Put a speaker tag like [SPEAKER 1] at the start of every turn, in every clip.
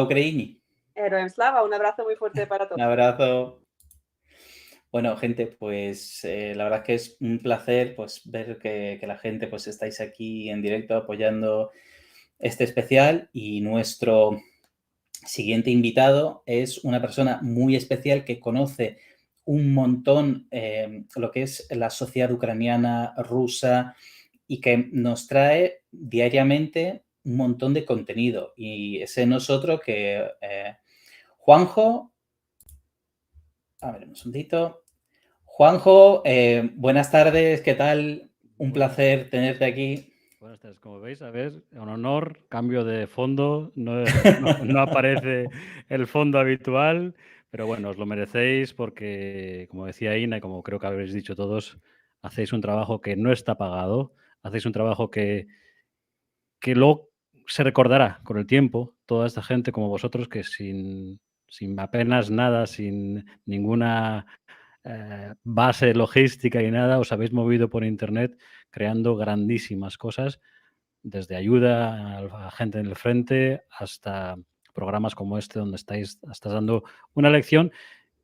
[SPEAKER 1] Ucraini.
[SPEAKER 2] Héroe Slava, un abrazo muy fuerte para
[SPEAKER 1] Un
[SPEAKER 2] todos.
[SPEAKER 1] abrazo. Bueno, gente, pues la verdad que es un placer pues, ver que la gente pues estáis aquí en directo apoyando este especial y nuestro siguiente invitado es una persona muy especial que conoce un montón lo que es la sociedad ucraniana, rusa y que nos trae diariamente un montón de contenido. Y ese nosotros que Juanjo, a ver un segundito. Juanjo, buenas tardes, ¿qué tal? Un
[SPEAKER 3] Buenas,
[SPEAKER 1] placer tenerte aquí.
[SPEAKER 3] buenas tardes. Como veis, a ver, un honor, cambio de fondo, no aparece el fondo habitual, pero bueno, os lo merecéis porque, como decía Ina, y como creo que habéis dicho todos, hacéis un trabajo que no está pagado, hacéis un trabajo que luego se recordará con el tiempo, toda esta gente como vosotros que sin apenas nada, sin ninguna base logística y nada, os habéis movido por internet creando grandísimas cosas, desde ayuda a la gente en el frente hasta programas como este donde estás dando una lección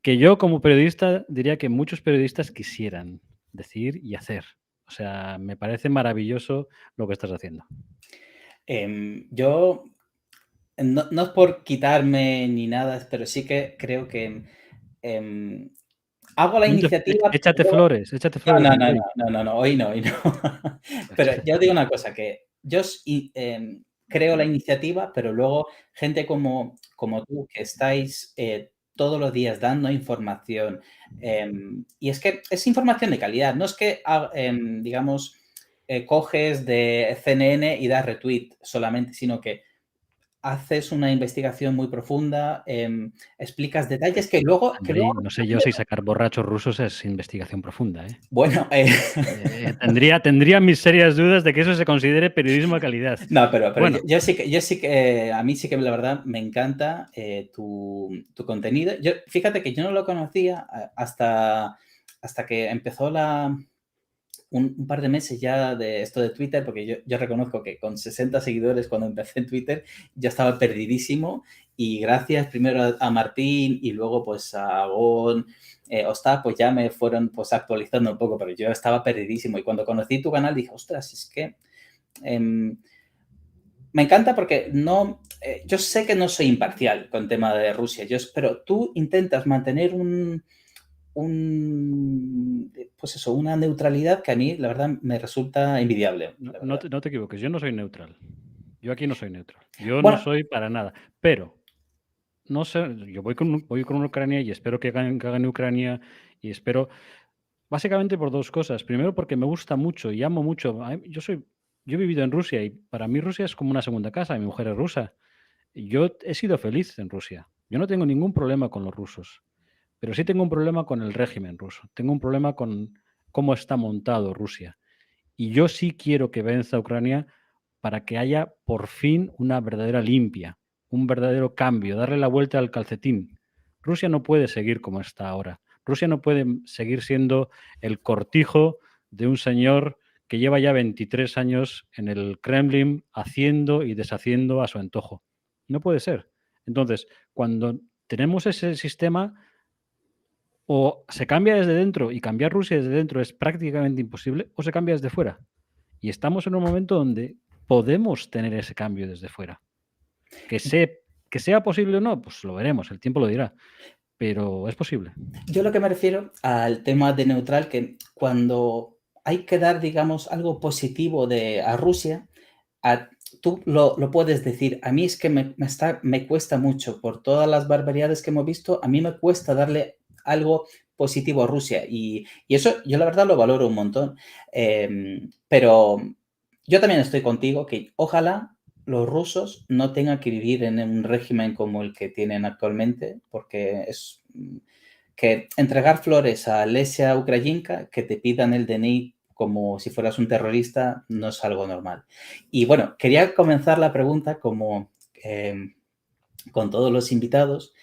[SPEAKER 3] que yo como periodista diría que muchos periodistas quisieran decir y hacer. O sea, me parece maravilloso lo que estás haciendo.
[SPEAKER 1] Yo, no es por quitarme ni nada, pero sí que creo que hago la iniciativa, pero
[SPEAKER 3] Échate
[SPEAKER 1] luego...
[SPEAKER 3] flores,
[SPEAKER 1] No, no, no,
[SPEAKER 3] Enrique.
[SPEAKER 1] no, no, no, hoy no, hoy no. Pero yo digo una cosa, que yo creo la iniciativa, pero luego gente como tú, que estáis todos los días dando información, y es que es información de calidad, no es que, digamos, coges de CNN y das retweet solamente, sino que haces una investigación muy profunda, explicas detalles que luego...
[SPEAKER 3] No sé yo si sacar borrachos rusos es investigación profunda, ¿eh?
[SPEAKER 1] Bueno,
[SPEAKER 3] Tendría mis serias dudas de que eso se considere periodismo de calidad.
[SPEAKER 1] no, pero
[SPEAKER 3] Bueno,
[SPEAKER 1] yo sí que, a mí sí que la verdad me encanta tu contenido. Fíjate que yo no lo conocía hasta que empezó un par de meses ya de esto de Twitter, porque yo reconozco que con 60 seguidores cuando empecé en Twitter ya estaba perdidísimo y gracias primero a Martín y luego pues a Agón, Ostap, pues ya me fueron pues actualizando un poco, pero yo estaba perdidísimo y cuando conocí tu canal dije, ostras, es que... me encanta porque no, yo sé que no soy imparcial con el tema de Rusia, pero tú intentas mantener pues eso, una neutralidad que a mí, la verdad, me resulta envidiable, la verdad.
[SPEAKER 3] no te equivoques, yo no soy neutral. Yo aquí no soy neutral. Yo no
[SPEAKER 1] Bueno,
[SPEAKER 3] soy para nada. Pero, no sé, yo voy con Ucrania y espero que hagan Ucrania y espero, básicamente por dos cosas. Primero, porque me gusta mucho y amo mucho. Yo he vivido en Rusia y para mí Rusia es como una segunda casa. Mi mujer es rusa. Yo he sido feliz en Rusia. Yo no tengo ningún problema con los rusos, pero sí tengo un problema con el régimen ruso. Tengo un problema con cómo está montado Rusia. Y yo sí quiero que venza Ucrania para que haya por fin una verdadera limpia, un verdadero cambio, darle la vuelta al calcetín. Rusia no puede seguir como está ahora. Rusia no puede seguir siendo el cortijo de un señor que lleva ya 23 años en el Kremlin haciendo y deshaciendo a su antojo. No puede ser. Entonces, cuando tenemos ese sistema, o se cambia desde dentro y cambiar Rusia desde dentro es prácticamente imposible, o se cambia desde fuera. Y estamos en un momento donde podemos tener ese cambio desde fuera. Que sea posible o no, pues lo veremos, el tiempo lo dirá. Pero es posible.
[SPEAKER 1] yo lo que me refiero al tema de neutral, que cuando hay que dar, digamos, algo positivo a Rusia, tú lo puedes decir. A mí es que me cuesta mucho, por todas las barbaridades que hemos visto, a mí me cuesta darle algo positivo a Rusia. Y eso yo la verdad lo valoro un montón. Pero yo también estoy contigo que ojalá los rusos no tengan que vivir en un régimen como el que tienen actualmente, porque es que entregar flores a Lesia Ukrayinka, que te pidan el DNI como si fueras un terrorista, no es algo normal. Y bueno, quería comenzar la pregunta como con todos los invitados.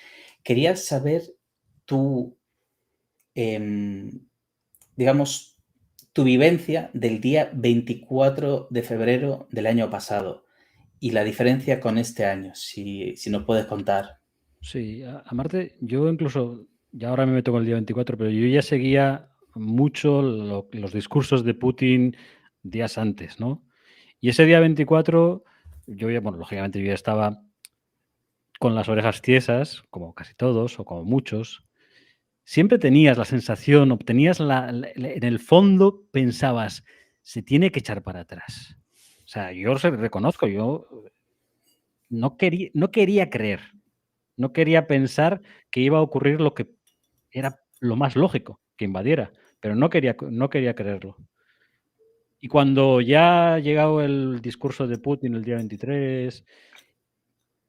[SPEAKER 1] Quería saber tu, digamos, tu vivencia del día 24 de febrero del año pasado. y la diferencia con este año, si nos puedes contar.
[SPEAKER 3] Sí, a Marte, yo incluso, ya ahora me meto con el día 24, pero yo ya seguía mucho los discursos de Putin días antes, ¿no? Y ese día 24, yo ya, bueno, lógicamente yo ya estaba con las orejas tiesas, como casi todos o como muchos. Siempre tenías la sensación, obtenías en el fondo pensabas, se tiene que echar para atrás. O sea, yo reconozco, yo no quería creer, no quería pensar que iba a ocurrir lo que era lo más lógico, que invadiera, pero no quería creerlo. Y cuando ya ha llegado el discurso de Putin el día 23,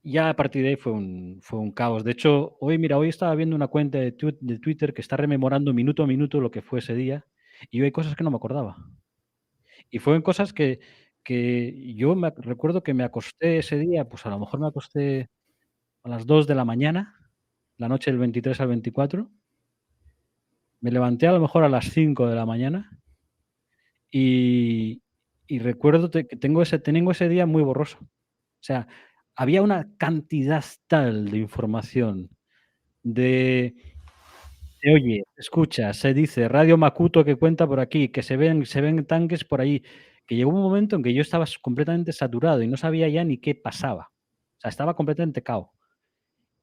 [SPEAKER 3] ya a partir de ahí fue un caos. De hecho, hoy estaba viendo una cuenta de Twitter que está rememorando minuto a minuto lo que fue ese día, y hay cosas que no me acordaba. Y fueron cosas que yo recuerdo que me acosté ese día, pues a lo mejor me acosté a las 2 de la mañana, la noche del 23 al 24. Me levanté a lo mejor a las 5 de la mañana y recuerdo que tengo ese día muy borroso. O sea, había una cantidad tal de información de oye, escucha, se dice Radio Makuto que cuenta por aquí, que se ven tanques por ahí, que llegó un momento en que yo estaba completamente saturado y no sabía ya ni qué pasaba. O sea, estaba completamente cao.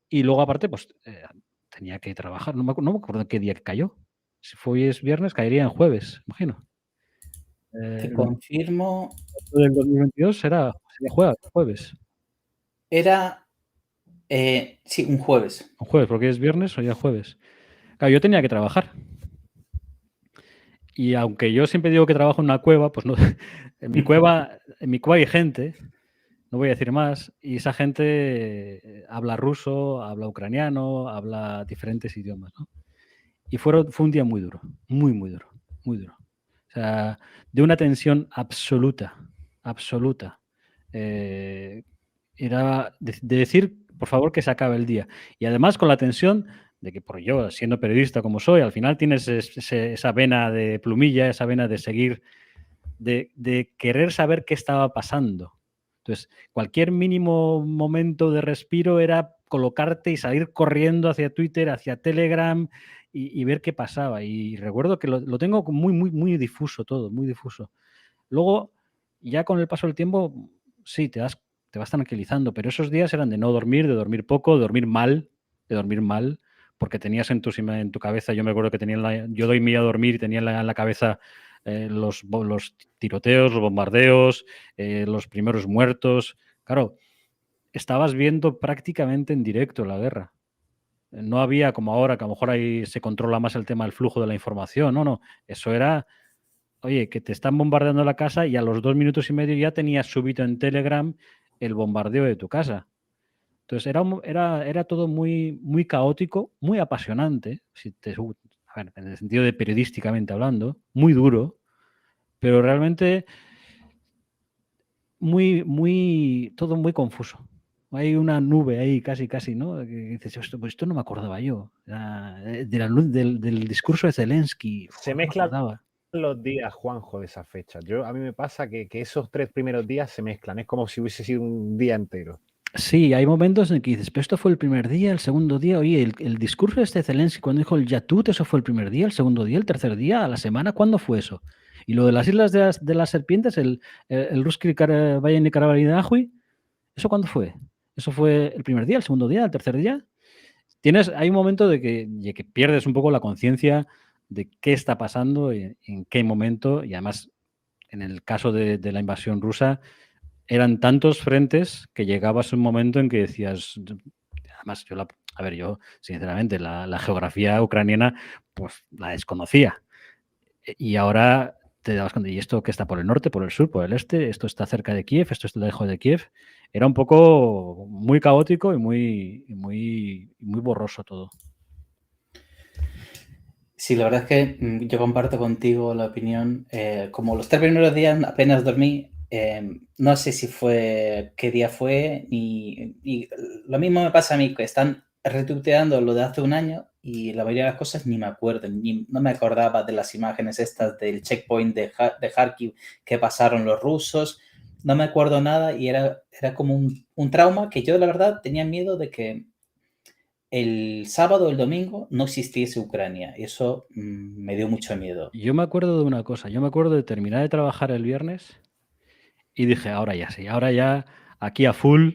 [SPEAKER 3] Y luego aparte, pues, tenía que trabajar, no me acuerdo qué día que cayó. Si hoy es viernes, caería en jueves, imagino.
[SPEAKER 1] Te
[SPEAKER 3] El
[SPEAKER 1] confirmo,
[SPEAKER 3] del 2022 sería jueves.
[SPEAKER 1] era, sí, un jueves.
[SPEAKER 3] Un jueves, porque es viernes o ya jueves. Claro, yo tenía que trabajar. Y aunque yo siempre digo que trabajo en una cueva, pues no, en mi cueva hay gente, no voy a decir más, y esa gente habla ruso, habla ucraniano, habla diferentes idiomas, ¿no? Y fue un día muy duro, muy, muy duro, muy duro. O sea, de una tensión absoluta, absoluta. Era de decir, por favor, que se acabe el día. Y además con la tensión de que por yo, siendo periodista como soy, al final tienes esa vena de plumilla, esa vena de seguir, de querer saber qué estaba pasando. Entonces, cualquier mínimo momento de respiro era colocarte y salir corriendo hacia Twitter, hacia Telegram y ver qué pasaba. Y recuerdo que lo tengo muy, muy, muy difuso todo, muy difuso. Luego, ya con el paso del tiempo, sí, te vas tranquilizando, pero esos días eran de no dormir, de dormir poco, de dormir mal, porque tenías en tu cabeza, yo me acuerdo que yo dormía a dormir y tenía en la cabeza los tiroteos, los bombardeos, los primeros muertos. Claro, estabas viendo prácticamente en directo la guerra. No había como ahora, que a lo mejor ahí se controla más el tema del flujo de la información. No, eso era, oye, que te están bombardeando la casa y a los 2 minutos y medio ya tenías subido en Telegram el bombardeo de tu casa. Entonces era todo muy, muy caótico, muy apasionante, a ver, en el sentido de periodísticamente hablando, muy duro, pero realmente todo muy confuso. Hay una nube ahí casi, ¿no? Que dices, pues esto no me acordaba yo. Del discurso de Zelensky,
[SPEAKER 4] Se
[SPEAKER 3] no me
[SPEAKER 4] mezclan
[SPEAKER 3] acordaba.
[SPEAKER 4] los días, Juanjo, de esa fecha. A mí me pasa que esos 3 primeros días se mezclan. Es como si hubiese sido un día entero.
[SPEAKER 3] Sí, hay momentos en que dices, pero esto fue el primer día, el segundo día. Oye, el discurso de este Zelensky cuando dijo el Yatut, ¿eso fue el primer día, el segundo día, el tercer día, a la semana? ¿Cuándo fue eso? Y lo de las Islas de las Serpientes, el Ruski Valle Nicaragua, ¿eso cuándo fue? ¿Eso fue el primer día, el segundo día, el tercer día? Hay un momento de que pierdes un poco la conciencia de qué está pasando, en qué momento, y además, en el caso de la invasión rusa, eran tantos frentes que llegabas a un momento en que decías, además, yo sinceramente, la geografía ucraniana, pues la desconocía. Y ahora te dabas cuenta, ¿y esto qué está por el norte, por el sur, por el este? ¿Esto está cerca de Kiev? ¿Esto está lejos de Kiev? Era un poco muy caótico y muy borroso todo.
[SPEAKER 1] Sí, la verdad es que yo comparto contigo la opinión. Como los 3 primeros días apenas dormí, no sé si fue, qué día fue, y lo mismo me pasa a mí, que están retuiteando lo de hace un año y la mayoría de las cosas ni me acuerdo, no me acordaba de las imágenes estas del checkpoint de Kharkiv que pasaron los rusos. no me acuerdo nada y era como un trauma que yo, la verdad, tenía miedo de que el sábado o el domingo no existiese Ucrania. Y eso me dio mucho miedo.
[SPEAKER 3] Yo me acuerdo de una cosa, yo me acuerdo de terminar de trabajar el viernes y dije, ahora ya sí, ahora ya aquí a full,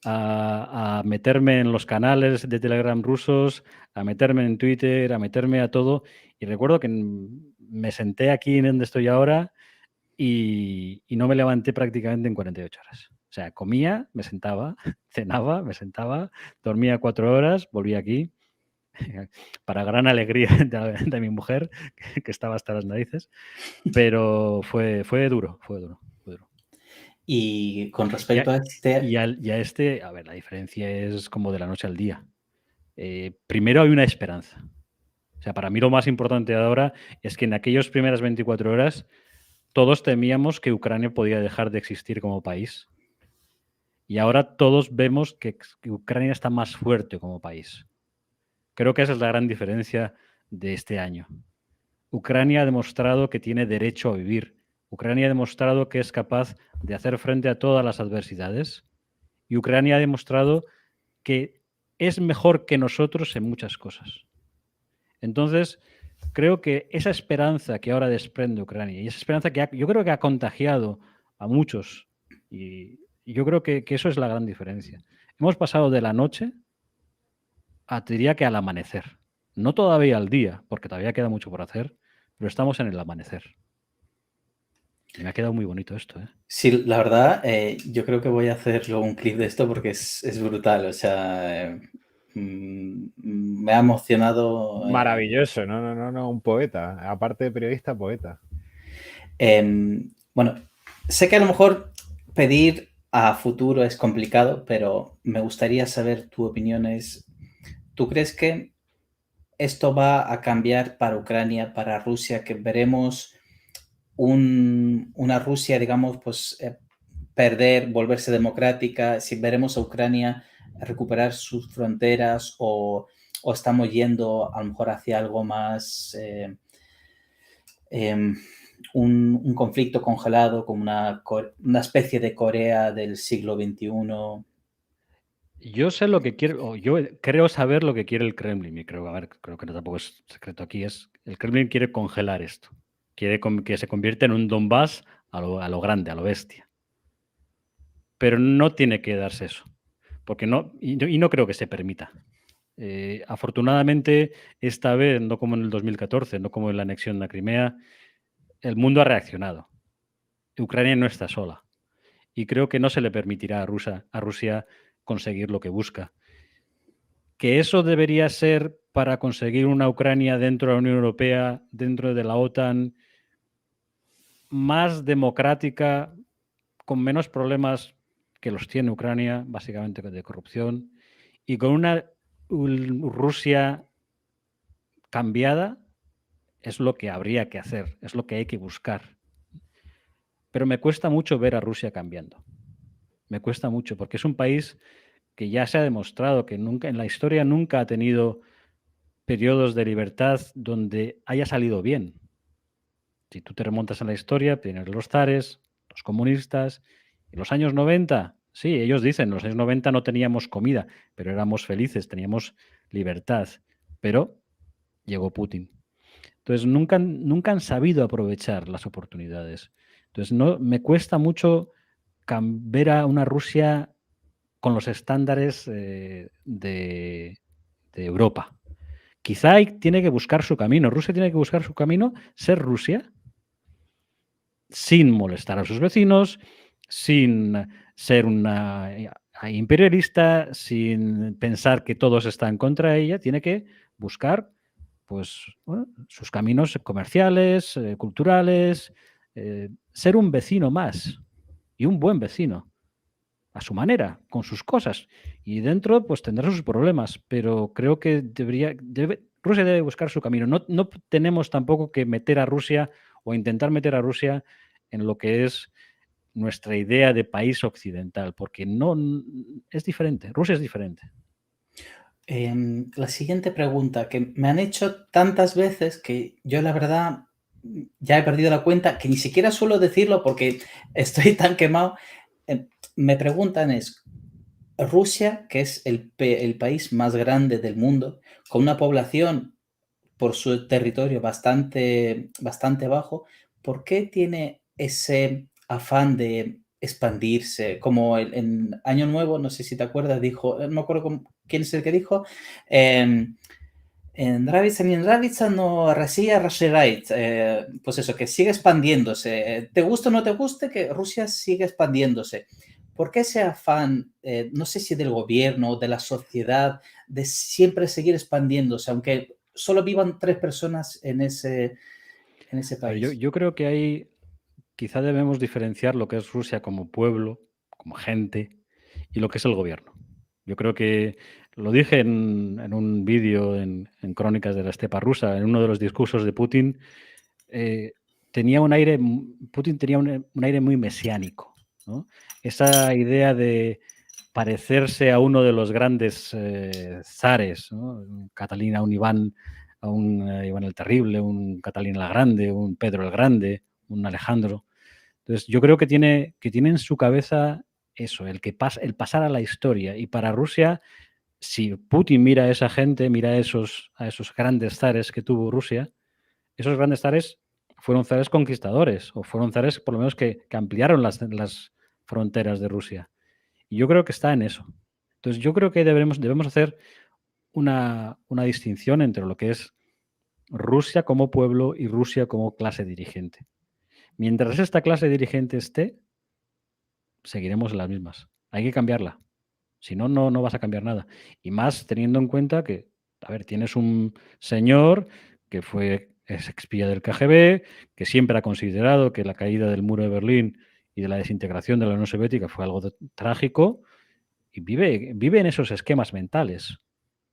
[SPEAKER 3] a meterme en los canales de Telegram rusos, a meterme en Twitter, a meterme a todo. Y recuerdo que me senté aquí en donde estoy ahora y no me levanté prácticamente en 48 horas. O sea, comía, me sentaba, cenaba, me sentaba, dormía 4 horas, volvía aquí, para gran alegría de mi mujer, que estaba hasta las narices, pero fue duro, fue duro.
[SPEAKER 1] Y con respecto a este...
[SPEAKER 3] Y a este, a ver, la diferencia es como de la noche al día. Primero hay una esperanza. O sea, para mí lo más importante ahora es que en aquellas primeras 24 horas todos temíamos que Ucrania podía dejar de existir como país. Y ahora todos vemos que Ucrania está más fuerte como país. Creo que esa es la gran diferencia de este año. Ucrania ha demostrado que tiene derecho a vivir. Ucrania ha demostrado que es capaz de hacer frente a todas las adversidades. Y Ucrania ha demostrado que es mejor que nosotros en muchas cosas. Entonces, creo que esa esperanza que ahora desprende Ucrania y esa esperanza que yo creo que ha contagiado a muchos, y yo creo que eso es la gran diferencia. Hemos pasado de la noche te diría que al amanecer. No todavía al día, porque todavía queda mucho por hacer, pero estamos en el amanecer. Y me ha quedado muy bonito esto, ¿eh?
[SPEAKER 1] Sí, la verdad, yo creo que voy a hacer luego un clip de esto porque es brutal. O sea, me ha emocionado.
[SPEAKER 4] Maravilloso, no, un poeta. Aparte de periodista, poeta.
[SPEAKER 1] Bueno, sé que a lo mejor pedir a futuro es complicado, pero me gustaría saber tu opinión. ¿Tú crees que esto va a cambiar para Ucrania, para Rusia, que veremos una Rusia, digamos, pues perder, volverse democrática, si veremos a Ucrania recuperar sus fronteras o estamos yendo a lo mejor hacia algo más, un conflicto congelado como una especie de Corea del siglo XXI?
[SPEAKER 3] Yo sé lo que quiere, o yo creo saber lo que quiere el Kremlin, y creo que tampoco es secreto aquí, el Kremlin quiere congelar esto, quiere que se convierta en un Donbass a lo grande, a lo bestia. Pero no tiene que darse eso, porque no creo que se permita. Afortunadamente, esta vez, no como en el 2014, no como en la anexión de Crimea, el mundo ha reaccionado. Ucrania no está sola. Y creo que no se le permitirá a Rusia conseguir lo que busca. Que eso debería ser para conseguir una Ucrania dentro de la Unión Europea, dentro de la OTAN, más democrática, con menos problemas que los tiene Ucrania, básicamente de corrupción, y con una Rusia cambiada, es lo que habría que hacer, es lo que hay que buscar. Pero me cuesta mucho ver a Rusia cambiando. Me cuesta mucho, porque es un país que ya se ha demostrado que nunca en la historia nunca ha tenido periodos de libertad donde haya salido bien. Si tú te remontas en la historia, tienes los zares, los comunistas, en los años 90, sí, ellos dicen, en los años 90 no teníamos comida, pero éramos felices, teníamos libertad, pero llegó Putin. Entonces, nunca han sabido aprovechar las oportunidades. Entonces, me cuesta mucho ver a una Rusia con los estándares de Europa. Quizá tiene que buscar su camino. Rusia tiene que buscar su camino, ser Rusia, sin molestar a sus vecinos, sin ser una imperialista, sin pensar que todos están contra ella. Tiene que buscar pues, bueno, sus caminos comerciales, culturales, ser un vecino más y un buen vecino, a su manera, con sus cosas. Y dentro, pues tendrá sus problemas, pero creo que Rusia debe buscar su camino. No tenemos tampoco que meter a Rusia o intentar meter a Rusia en lo que es nuestra idea de país occidental, porque no es diferente. Rusia es diferente.
[SPEAKER 1] La siguiente pregunta que me han hecho tantas veces que yo la verdad ya he perdido la cuenta, que ni siquiera suelo decirlo porque estoy tan quemado. Me preguntan es, Rusia, que es el país más grande del mundo, con una población por su territorio bastante bajo, ¿por qué tiene ese afán de expandirse? Como en Año Nuevo, no sé si te acuerdas, dijo, no me acuerdo quién es el que dijo, en Nravica no Россия расширяет. Pues eso, que sigue expandiéndose. Te guste o no te guste, que Rusia sigue expandiéndose. ¿Por qué ese afán, no sé si del gobierno o de la sociedad, de siempre seguir expandiéndose, aunque solo vivan 3 personas en ese
[SPEAKER 3] A ver,
[SPEAKER 1] país?
[SPEAKER 3] yo creo que ahí quizá debemos diferenciar lo que es Rusia como pueblo, como gente, y lo que es el gobierno. Yo creo que lo dije en un vídeo en Crónicas de la Estepa Rusa, en uno de los discursos de Putin, tenía un aire, Putin tenía un aire muy mesiánico, ¿no? Esa idea de parecerse a uno de los grandes zares, ¿no? Un Catalina, un Iván, a un Iván el Terrible, un Catalina la Grande, un Pedro el Grande, un Alejandro. Entonces, yo creo que tiene en su cabeza eso, el pasar a la historia. Y para Rusia, si Putin mira a esa gente, mira a esos grandes zares que tuvo Rusia, esos grandes zares fueron zares conquistadores, o fueron zares por lo menos que ampliaron las fronteras de Rusia. Y yo creo que está en eso. Entonces, yo creo que debemos hacer una distinción entre lo que es Rusia como pueblo y Rusia como clase dirigente. Mientras esta clase dirigente esté, seguiremos en las mismas. Hay que cambiarla. Si no, no vas a cambiar nada. Y más teniendo en cuenta que, a ver, tienes un señor que fue espía del KGB, que siempre ha considerado que la caída del muro de Berlín y de la desintegración de la Unión Soviética fue algo trágico, y vive en esos esquemas mentales.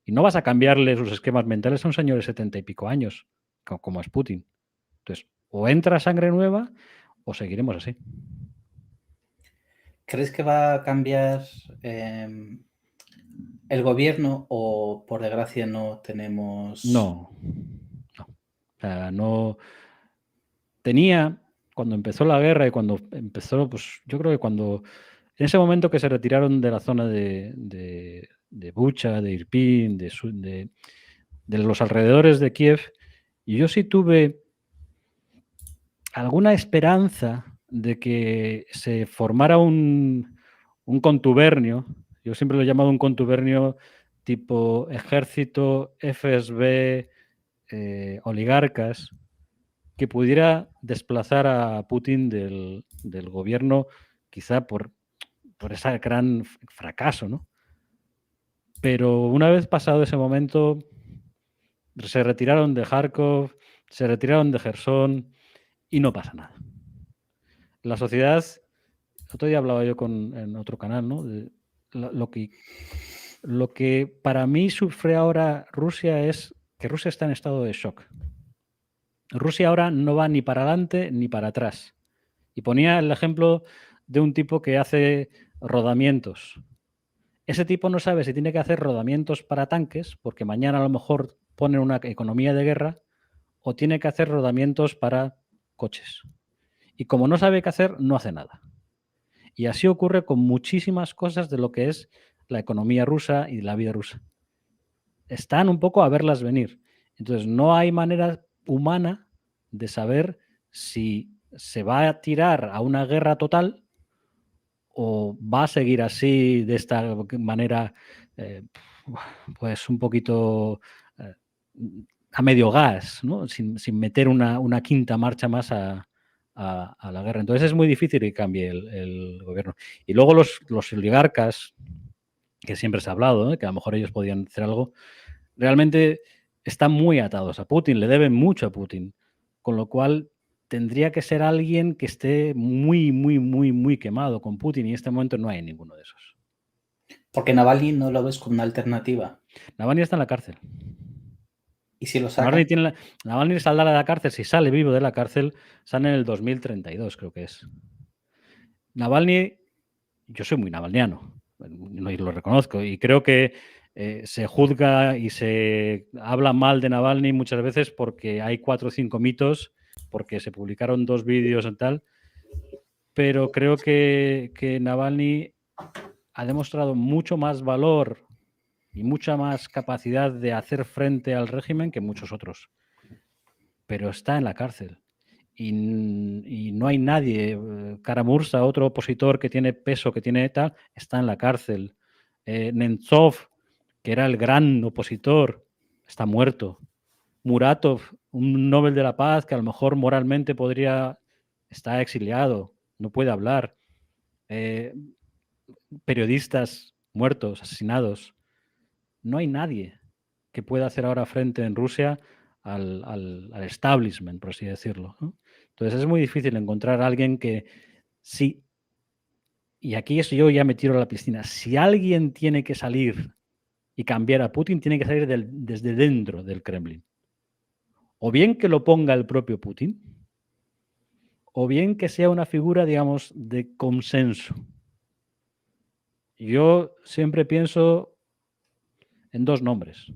[SPEAKER 3] Y no vas a cambiarle sus esquemas mentales a un señor de 70 y pico años, como es Putin. Entonces, o entra sangre nueva o seguiremos así.
[SPEAKER 1] ¿Crees que va a cambiar el gobierno o, por desgracia, no tenemos...?
[SPEAKER 3] No. O sea, no. Tenía, cuando empezó la guerra y cuando empezó, pues yo creo que cuando, en ese momento que se retiraron de la zona de Bucha, de Irpin, de los alrededores de Kiev, y yo sí tuve alguna esperanza de que se formara un contubernio. Yo siempre lo he llamado un contubernio tipo ejército, FSB, oligarcas, que pudiera desplazar a Putin del gobierno, quizá por ese gran fracaso, ¿no? Pero una vez pasado ese momento, se retiraron de Kharkov, se retiraron de Gerson y no pasa nada. La sociedad, otro día hablaba yo en otro canal, ¿no? De lo que para mí sufre ahora Rusia es que Rusia está en estado de shock. Rusia ahora no va ni para adelante ni para atrás. Y ponía el ejemplo de un tipo que hace rodamientos. Ese tipo no sabe si tiene que hacer rodamientos para tanques, porque mañana a lo mejor pone una economía de guerra, o tiene que hacer rodamientos para coches. Y como no sabe qué hacer, no hace nada. Y así ocurre con muchísimas cosas de lo que es la economía rusa y la vida rusa. Están un poco a verlas venir. Entonces, no hay manera humana de saber si se va a tirar a una guerra total o va a seguir así, de esta manera, pues un poquito a medio gas, ¿no? Sin meter una quinta marcha más a la guerra. Entonces es muy difícil que cambie el gobierno. Y luego los oligarcas, que siempre se ha hablado, ¿no? Que a lo mejor ellos podían hacer algo, realmente están muy atados a Putin, le deben mucho a Putin, con lo cual tendría que ser alguien que esté muy, muy, muy, muy quemado con Putin, y en este momento no hay ninguno de esos.
[SPEAKER 1] Porque Navalny no lo ves como una alternativa.
[SPEAKER 3] Navalny está en la cárcel.
[SPEAKER 1] ¿Y si lo sacan?
[SPEAKER 3] Navalny saldrá de la cárcel, si sale vivo de la cárcel, sale en el 2032, creo que es. Navalny, yo soy muy navalniano, y lo reconozco, y creo que se juzga y se habla mal de Navalny muchas veces porque hay 4 o 5 mitos porque se publicaron 2 vídeos y tal, pero creo que Navalny ha demostrado mucho más valor y mucha más capacidad de hacer frente al régimen que muchos otros. Pero está en la cárcel. Y no hay nadie. Karamursa, otro opositor que tiene peso, que tiene tal, está en la cárcel. Nemtsov, que era el gran opositor, está muerto. Muratov, un Nobel de la Paz que a lo mejor moralmente está exiliado, no puede hablar. Periodistas muertos, asesinados. No hay nadie que pueda hacer ahora frente en Rusia al establishment, por así decirlo, ¿no? Entonces es muy difícil encontrar a alguien que sí. Y aquí yo ya me tiro a la piscina. Si alguien tiene que salir y cambiar a Putin, tiene que salir desde dentro del Kremlin. O bien que lo ponga el propio Putin, o bien que sea una figura, digamos, de consenso. Yo siempre pienso en 2 nombres.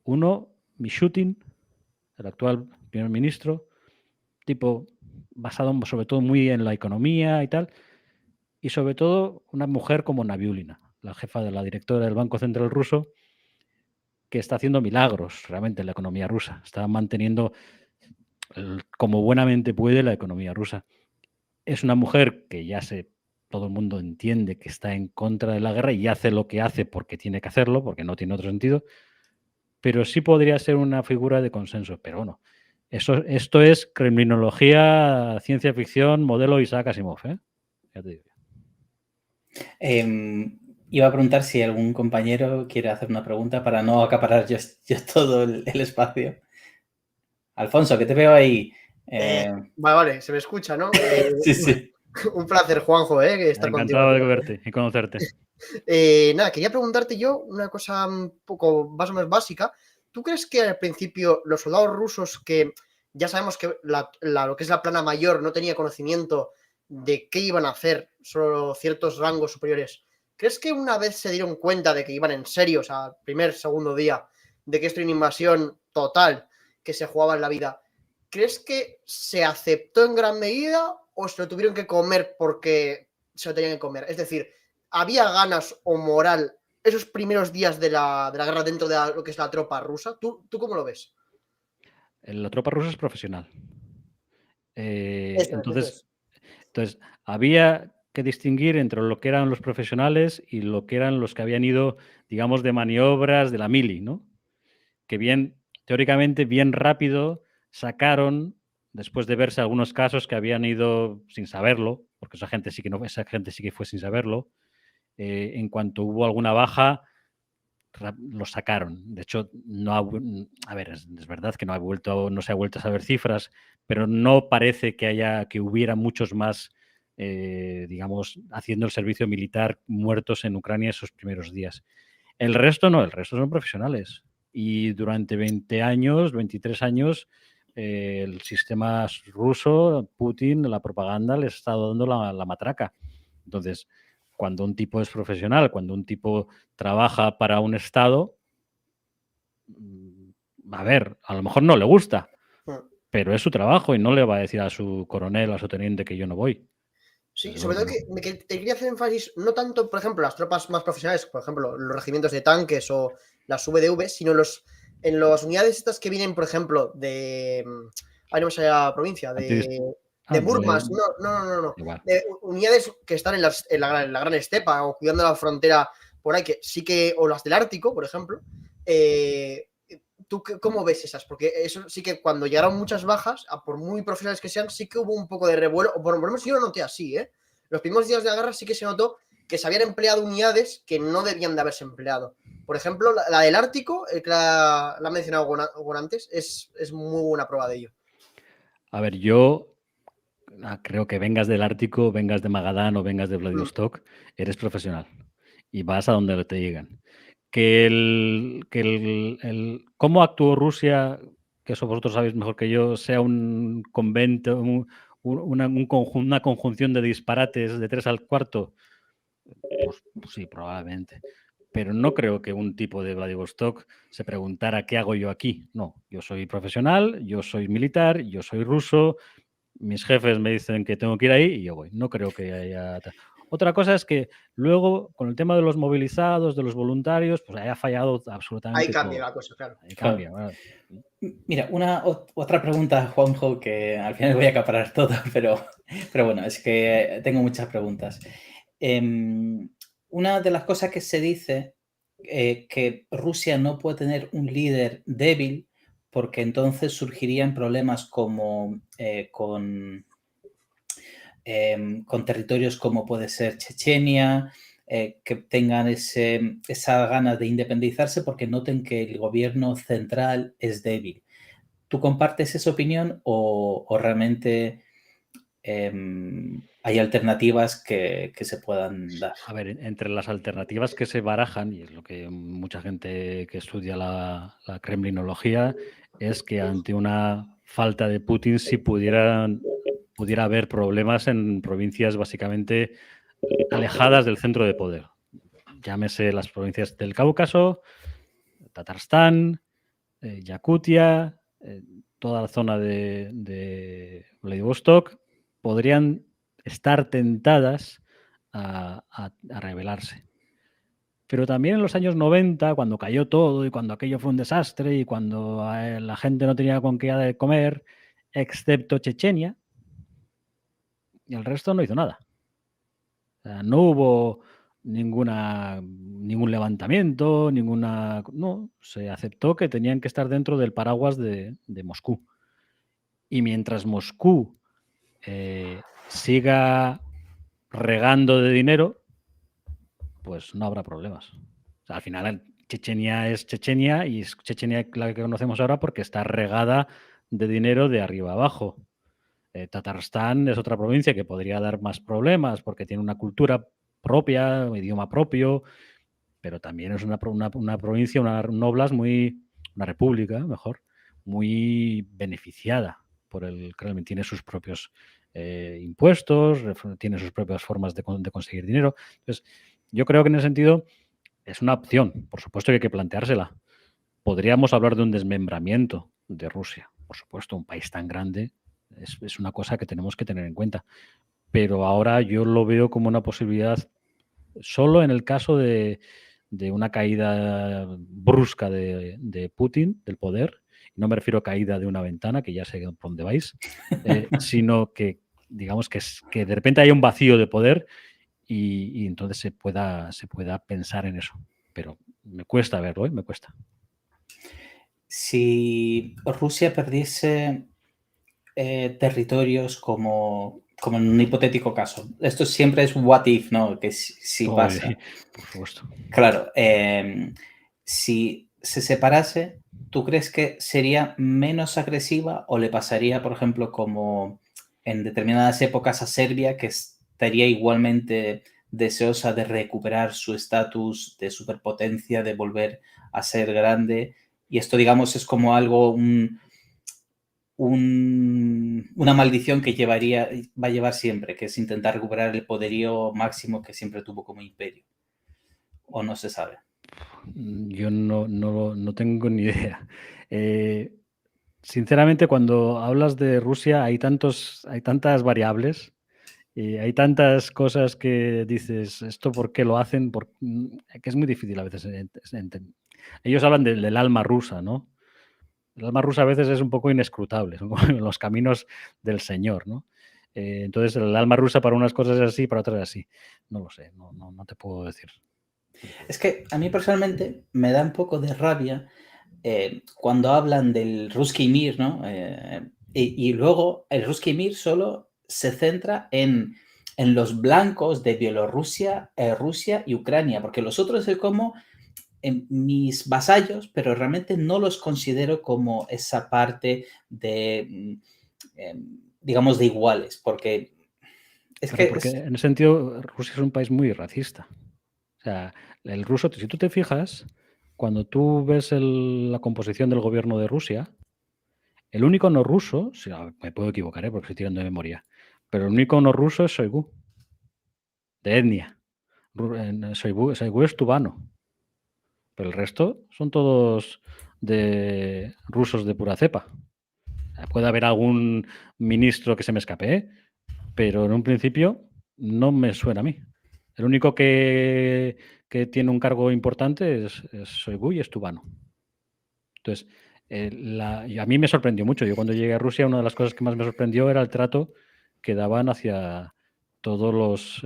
[SPEAKER 3] Uno, Mishutin, el actual primer ministro, tipo basado sobre todo muy en la economía y tal, y sobre todo una mujer como Nabiulina, la jefa de la directora del Banco Central ruso, que está haciendo milagros realmente en la economía rusa. Está manteniendo como buenamente puede la economía rusa. Es una mujer que todo el mundo entiende que está en contra de la guerra y hace lo que hace porque tiene que hacerlo, porque no tiene otro sentido, pero sí podría ser una figura de consenso. Pero bueno, esto es kremlinología, ciencia ficción, modelo Isaac Asimov, ¿eh? Ya te digo.
[SPEAKER 1] Iba a preguntar si algún compañero quiere hacer una pregunta para no acaparar yo todo el espacio. Alfonso, que te veo ahí.
[SPEAKER 5] Vale, se me escucha, ¿no?
[SPEAKER 1] Sí.
[SPEAKER 5] Un placer, Juanjo, estar contigo.
[SPEAKER 3] Encantado de verte y conocerte.
[SPEAKER 5] Nada, quería preguntarte yo una cosa un poco más o menos básica. ¿Tú crees que al principio los soldados rusos, que ya sabemos que lo que es la plana mayor no tenía conocimiento de qué iban a hacer, solo ciertos rangos superiores, crees que una vez se dieron cuenta de que iban en serio, o sea, primer, segundo día, de que esto era una invasión total, que se jugaba en la vida, ¿crees que se aceptó en gran medida o se lo tuvieron que comer porque se lo tenían que comer? Es decir, ¿había ganas o moral esos primeros días de la guerra dentro de lo que es la tropa rusa? ¿Tú cómo lo ves?
[SPEAKER 3] La tropa rusa es profesional.
[SPEAKER 5] Eso es.
[SPEAKER 3] Entonces, había que distinguir entre lo que eran los profesionales y lo que eran los que habían ido, digamos, de maniobras de la mili, ¿no? Que teóricamente, bien rápido sacaron, después de verse algunos casos que habían ido sin saberlo, porque esa gente sí que fue sin saberlo, en cuanto hubo alguna baja, lo sacaron. De hecho, es verdad que no se ha vuelto a saber cifras, pero no parece que hubiera muchos más, digamos, haciendo el servicio militar muertos en Ucrania esos primeros días. El resto no, el resto son profesionales. Y durante 20 años, 23 años, el sistema ruso, Putin, la propaganda, les ha estado dando la matraca. Entonces, cuando un tipo es profesional, cuando un tipo trabaja para un Estado, a lo mejor no le gusta, pero es su trabajo y no le va a decir a su coronel, a su teniente que yo no voy.
[SPEAKER 5] Sí, sobre todo que te quería hacer énfasis, no tanto, por ejemplo, las tropas más profesionales, por ejemplo, los regimientos de tanques o las VDV, sino en las unidades estas que vienen, por ejemplo, ahí no me sale la provincia, de Murmansk, no. De unidades que están en la gran estepa o cuidando la frontera por ahí, que sí que, o las del Ártico, por ejemplo. ¿Tú cómo ves esas? Porque eso sí que cuando llegaron muchas bajas, por muy profesionales que sean, sí que hubo un poco de revuelo, o por lo menos yo lo noté así, ¿eh? Los primeros días de la guerra sí que se notó que se habían empleado unidades que no debían de haberse empleado. Por ejemplo, la del Ártico, que la ha mencionado antes, es muy buena prueba de ello.
[SPEAKER 3] A ver, yo creo que vengas del Ártico, vengas de Magadán o vengas de Vladivostok, eres profesional y vas a donde te llegan. Cómo actuó Rusia, que eso vosotros sabéis mejor que yo, sea un convento, una conjunción de disparates de 3 al cuarto, pues sí, probablemente. pero no creo que un tipo de Vladivostok se preguntara qué hago yo aquí. No, yo soy profesional, yo soy militar, yo soy ruso, mis jefes me dicen que tengo que ir ahí y yo voy. No creo que haya... Otra cosa es que luego, con el tema de los movilizados, de los voluntarios, pues haya fallado absolutamente
[SPEAKER 5] Ahí cambia
[SPEAKER 3] todo.
[SPEAKER 5] la cosa, claro.
[SPEAKER 3] Ahí cambia, ¿verdad?
[SPEAKER 1] Mira, otra pregunta, Juanjo, que al final voy a acaparar todo, pero bueno, es que tengo muchas preguntas. Una de las cosas que se dice que Rusia no puede tener un líder débil porque entonces surgirían problemas como con territorios como puede ser Chechenia, que tengan esa ganas de independizarse porque noten que el gobierno central es débil. ¿Tú compartes esa opinión o realmente hay alternativas que se puedan dar?
[SPEAKER 3] A ver, entre las alternativas que se barajan, y es lo que mucha gente que estudia la kremlinología, es que ante una falta de Putin sí pudiera haber problemas en provincias básicamente alejadas del centro de poder. Llámese las provincias del Cáucaso, Tatarstán, Yakutia, toda la zona de Vladivostok, podrían estar tentadas a rebelarse. Pero también en los años 90, cuando cayó todo y cuando aquello fue un desastre y cuando la gente no tenía con qué comer, excepto Chechenia, y el resto no hizo nada. O sea, no hubo ningún levantamiento, no, se aceptó que tenían que estar dentro del paraguas de Moscú. Y mientras Moscú siga regando de dinero, pues no habrá problemas. O sea, al final Chechenia es Chechenia y es Chechenia la que conocemos ahora porque está regada de dinero de arriba abajo. Tatarstán es otra provincia que podría dar más problemas porque tiene una cultura propia, un idioma propio, pero también es una provincia, un oblast una república, mejor, muy beneficiada por el Kremlin. Tiene sus propios impuestos, tiene sus propias formas de conseguir dinero. Entonces, yo creo que en ese sentido es una opción, por supuesto que hay que planteársela. Podríamos hablar de un desmembramiento de Rusia, por supuesto, un país tan grande es una cosa que tenemos que tener en cuenta. Pero ahora yo lo veo como una posibilidad solo en el caso de una caída brusca de Putin, del poder. No me refiero a caída de una ventana, que ya sé por dónde vais, sino que, digamos, que de repente haya un vacío de poder y entonces se pueda pensar en eso. Pero me cuesta verlo, me cuesta.
[SPEAKER 1] Si Rusia perdiese territorios como en un hipotético caso. Esto siempre es what if, ¿no? Que si pasa.
[SPEAKER 3] Por supuesto.
[SPEAKER 1] Claro, si se separase, ¿tú crees que sería menos agresiva o le pasaría, por ejemplo, como en determinadas épocas a Serbia, que estaría igualmente deseosa de recuperar su estatus de superpotencia, de volver a ser grande? Y esto, digamos, es como algo, una maldición que va a llevar siempre, que es intentar recuperar el poderío máximo que siempre tuvo como imperio. ¿O no se sabe?
[SPEAKER 3] Yo no tengo ni idea. Sinceramente, cuando hablas de Rusia hay tantas variables y hay tantas cosas que dices, ¿esto por qué lo hacen? Que es muy difícil a veces entender. Ellos hablan del alma rusa, ¿no? El alma rusa a veces es un poco inescrutable, son como los caminos del Señor, ¿no? Entonces, el alma rusa para unas cosas es así, para otras es así. No lo sé, no te puedo decir.
[SPEAKER 1] Es que a mí personalmente me da un poco de rabia cuando hablan del Ruski Mir, ¿no? Y luego el Ruski Mir solo se centra en los blancos de Bielorrusia, Rusia y Ucrania, porque los otros es como mis vasallos, pero realmente no los considero como esa parte de, digamos, de iguales, porque
[SPEAKER 3] porque en ese sentido Rusia es un país muy racista. O sea, el ruso, si tú te fijas, cuando tú ves la composición del gobierno de Rusia, el único no ruso, me puedo equivocar, porque estoy tirando de memoria, pero el único no ruso es Shoigu, de etnia. Shoigu es tubano. pero el resto son todos de rusos de pura cepa. Puede haber algún ministro que se me escape, ¿eh? Pero en un principio no me suena a mí. El único que tiene un cargo importante es Shoigu y es Tubano. Entonces, y a mí me sorprendió mucho. Yo cuando llegué a Rusia, una de las cosas que más me sorprendió era el trato que daban hacia todos los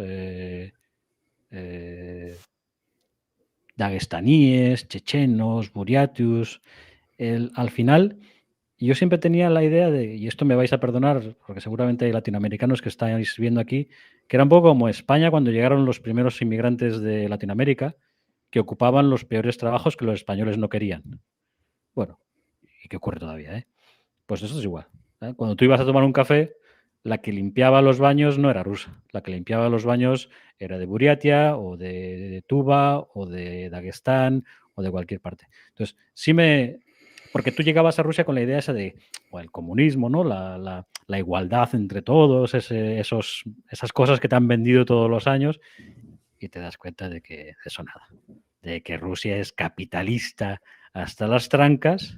[SPEAKER 3] dagestaníes, chechenos, buriatos. Al final, yo siempre tenía la idea de, y esto me vais a perdonar, porque seguramente hay latinoamericanos que estáis viendo aquí, que era un poco como España cuando llegaron los primeros inmigrantes de Latinoamérica, que ocupaban los peores trabajos que los españoles no querían. Bueno, y que ocurre todavía, ¿eh? Pues eso es igual, ¿eh? Cuando tú ibas a tomar un café, la que limpiaba los baños no era rusa, la que limpiaba los baños era de Buriatia o de Tuva o de Dagestán o de cualquier parte. Entonces, porque tú llegabas a Rusia con la idea esa de el comunismo, ¿no? La igualdad entre todos, esas cosas que te han vendido todos los años, y te das cuenta de que eso nada, de que Rusia es capitalista hasta las trancas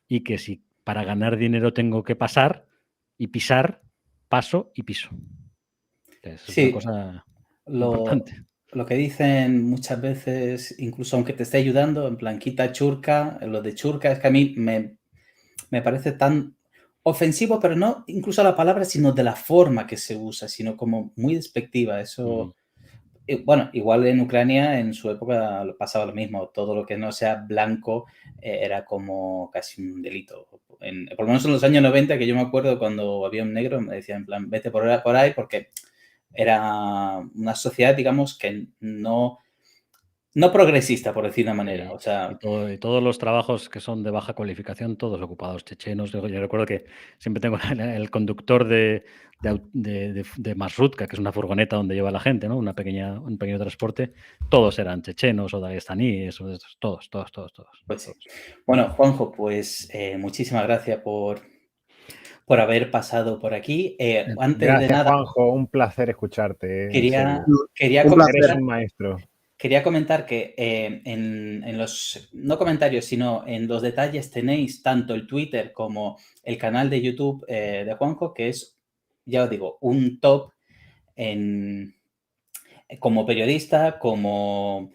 [SPEAKER 3] y que si para ganar dinero tengo que pasar y pisar, paso y piso. Entonces, es una cosa importante.
[SPEAKER 1] Lo que dicen muchas veces, incluso aunque te esté ayudando, en plan, quita churka, lo de churka es que a mí me parece tan ofensivo, pero no incluso la palabra, sino de la forma que se usa, sino como muy despectiva. Eso, bueno, igual en Ucrania en su época pasaba lo mismo. Todo lo que no sea blanco era como casi un delito. Por lo menos en los años 90, que yo me acuerdo cuando había un negro, me decían en plan, vete por ahí porque era una sociedad, digamos, que no progresista, por decir de una manera. O sea,
[SPEAKER 3] y todos los trabajos que son de baja cualificación, todos ocupados chechenos. Yo recuerdo que siempre tengo el conductor de Marshrutka, que es una furgoneta donde lleva la gente, ¿no? Un pequeño transporte. Todos eran chechenos o dagestaníes, todos.
[SPEAKER 1] Pues sí. Bueno, Juanjo, pues muchísimas gracias por haber pasado por aquí. Antes
[SPEAKER 4] Gracias,
[SPEAKER 1] de nada,
[SPEAKER 4] Juanjo, un placer escucharte.
[SPEAKER 1] Quería
[SPEAKER 4] Eres un maestro.
[SPEAKER 1] Quería comentar que en los, no comentarios, sino en los detalles tenéis tanto el Twitter como el canal de YouTube de Juanjo, que es, ya os digo, un top como periodista, como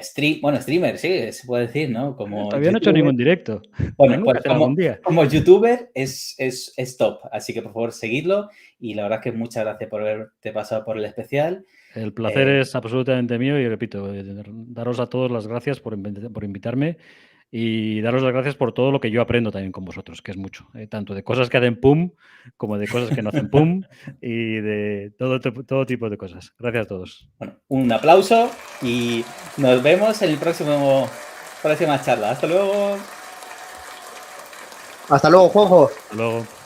[SPEAKER 1] streamer, sí, se puede decir, ¿no? Como
[SPEAKER 3] todavía no he hecho ningún directo.
[SPEAKER 1] Bueno, pues
[SPEAKER 3] algún día.
[SPEAKER 1] como youtuber es top, así que por favor seguidlo y la verdad es que muchas gracias por haberte pasado por el especial.
[SPEAKER 3] El placer es absolutamente mío y repito, daros a todos las gracias por invitarme y daros las gracias por todo lo que yo aprendo también con vosotros, que es mucho, tanto de cosas que hacen pum como de cosas que no hacen pum y de todo tipo de cosas. Gracias a todos.
[SPEAKER 1] Bueno, un aplauso y nos vemos en el próxima charla. Hasta luego.
[SPEAKER 5] Hasta luego, Juanjo.
[SPEAKER 3] Hasta luego.